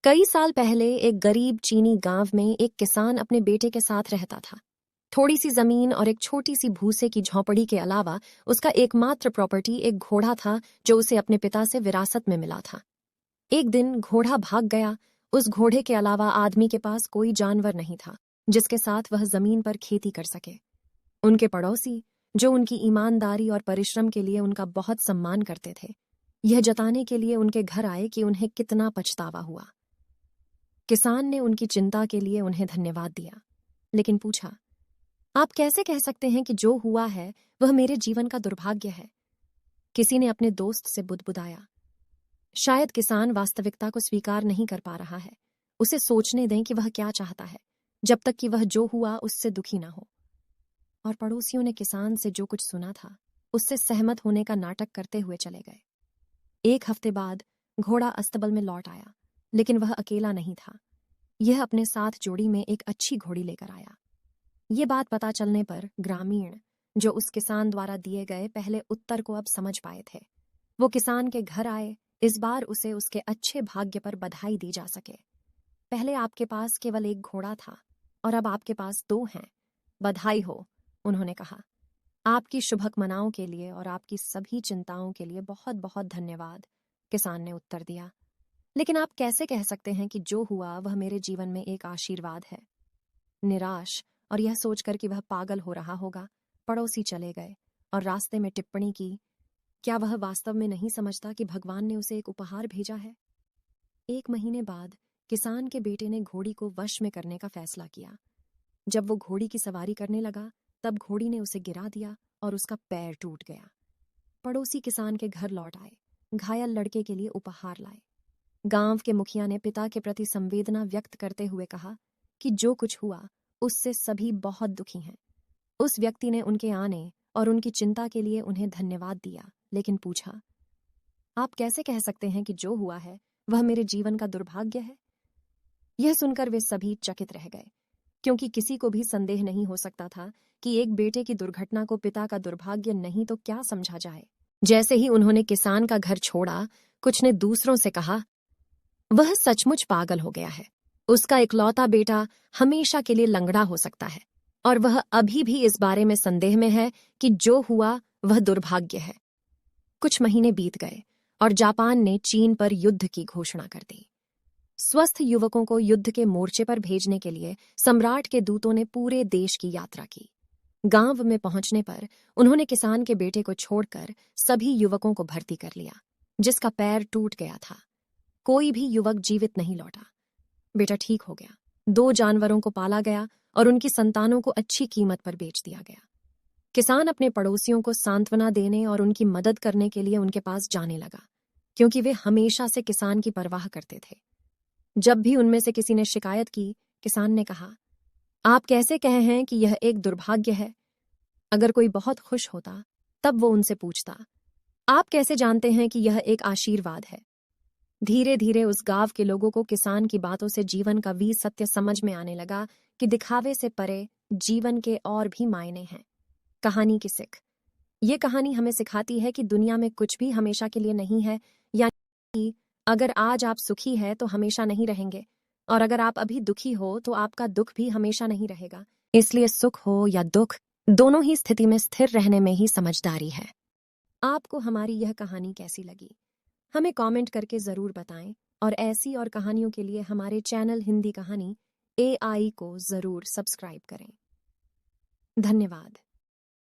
कई साल पहले एक गरीब चीनी गांव में एक किसान अपने बेटे के साथ रहता था। थोड़ी सी जमीन और एक छोटी सी भूसे की झोंपड़ी के अलावा उसका एकमात्र प्रॉपर्टी एक घोड़ा था जो उसे अपने पिता से विरासत में मिला था। एक दिन घोड़ा भाग गया। उस घोड़े के अलावा आदमी के पास कोई जानवर नहीं था जिसके साथ वह जमीन पर खेती कर सके। उनके पड़ोसी, जो उनकी ईमानदारी और परिश्रम के लिए उनका बहुत सम्मान करते थे, यह जताने के लिए उनके घर आए कि उन्हें कितना पछतावा हुआ। किसान ने उनकी चिंता के लिए उन्हें धन्यवाद दिया, लेकिन पूछा, आप कैसे कह सकते हैं कि जो हुआ है वह मेरे जीवन का दुर्भाग्य है? किसी ने अपने दोस्त से बुदबुदाया। शायद किसान वास्तविकता को स्वीकार नहीं कर पा रहा है। उसे सोचने दें कि वह क्या चाहता है, जब तक कि वह जो हुआ उससे दुखी ना हो। और पड़ोसियों ने किसान से जो कुछ सुना था उससे सहमत होने का नाटक करते हुए चले गए। एक हफ्ते बाद घोड़ा अस्तबल में लौट आया, लेकिन वह अकेला नहीं था। यह अपने साथ जोड़ी में एक अच्छी घोड़ी लेकर आया। ये बात पता चलने पर ग्रामीण, जो उस किसान द्वारा दिए गए पहले उत्तर को अब समझ पाए थे, वो किसान के घर आए। इस बार उसे उसके अच्छे भाग्य पर बधाई दी जा सके। पहले आपके पास केवल एक घोड़ा था और अब आपके पास 2 हैं। बधाई हो, उन्होंने कहा। आपकी शुभकामनाओं के लिए और आपकी सभी चिंताओं के लिए बहुत बहुत धन्यवाद, किसान ने उत्तर दिया। लेकिन आप कैसे कह सकते हैं कि जो हुआ वह मेरे जीवन में एक आशीर्वाद है? निराश और यह सोचकर कि वह पागल हो रहा होगा, पड़ोसी चले गए और रास्ते में टिप्पणी की, क्या वह वास्तव में नहीं समझता कि भगवान ने उसे एक उपहार भेजा है? 1 महीने बाद किसान के बेटे ने घोड़ी को वश में करने का फैसला किया। जब वो घोड़ी की सवारी करने लगा, तब घोड़ी ने उसे गिरा दिया और उसका पैर टूट गया। पड़ोसी किसान के घर लौट आए, घायल लड़के के लिए उपहार लाए। गांव के मुखिया ने पिता के प्रति संवेदना व्यक्त करते हुए कहा कि जो कुछ हुआ उससे सभी बहुत दुखी हैं। उस व्यक्ति ने उनके आने और उनकी चिंता के लिए उन्हें धन्यवाद दिया, लेकिन पूछा, आप कैसे कह सकते हैं कि जो हुआ है वह मेरे जीवन का दुर्भाग्य है? यह सुनकर वे सभी चकित रह गए, क्योंकि किसी को भी संदेह नहीं हो सकता था कि एक बेटे की दुर्घटना को पिता का दुर्भाग्य नहीं तो क्या समझा जाए। जैसे ही उन्होंने किसान का घर छोड़ा, कुछ ने दूसरों से कहा, वह सचमुच पागल हो गया है। उसका इकलौता बेटा हमेशा के लिए लंगड़ा हो सकता है और वह अभी भी इस बारे में संदेह में है कि जो हुआ वह दुर्भाग्य है। कुछ महीने बीत गए और जापान ने चीन पर युद्ध की घोषणा कर दी। स्वस्थ युवकों को युद्ध के मोर्चे पर भेजने के लिए सम्राट के दूतों ने पूरे देश की यात्रा की। गांव में पहुंचने पर उन्होंने किसान के बेटे को छोड़कर सभी युवकों को भर्ती कर लिया, जिसका पैर टूट गया था। कोई भी युवक जीवित नहीं लौटा। बेटा ठीक हो गया। 2 जानवरों को पाला गया और उनकी संतानों को अच्छी कीमत पर बेच दिया गया। किसान अपने पड़ोसियों को सांत्वना देने और उनकी मदद करने के लिए उनके पास जाने लगा, क्योंकि वे हमेशा से किसान की परवाह करते थे। जब भी उनमें से किसी ने शिकायत की, किसान ने कहा, आप कैसे कहे हैं कि यह एक दुर्भाग्य है? अगर कोई बहुत खुश होता, तब वो उनसे पूछता, आप कैसे जानते हैं कि यह एक आशीर्वाद है? धीरे धीरे उस गांव के लोगों को किसान की बातों से जीवन का भी सत्य समझ में आने लगा कि दिखावे से परे जीवन के और भी मायने हैं। कहानी की सीख। ये कहानी हमें सिखाती है कि दुनिया में कुछ भी हमेशा के लिए नहीं है, यानी अगर आज आप सुखी हैं तो हमेशा नहीं रहेंगे, और अगर आप अभी दुखी हो तो आपका दुख भी हमेशा नहीं रहेगा। इसलिए सुख हो या दुख, दोनों ही स्थिति में स्थिर रहने में ही समझदारी है। आपको हमारी यह कहानी कैसी लगी? हमें कमेंट करके जरूर बताएं, और ऐसी और कहानियों के लिए हमारे चैनल हिंदी कहानी AI को जरूर सब्सक्राइब करें। धन्यवाद।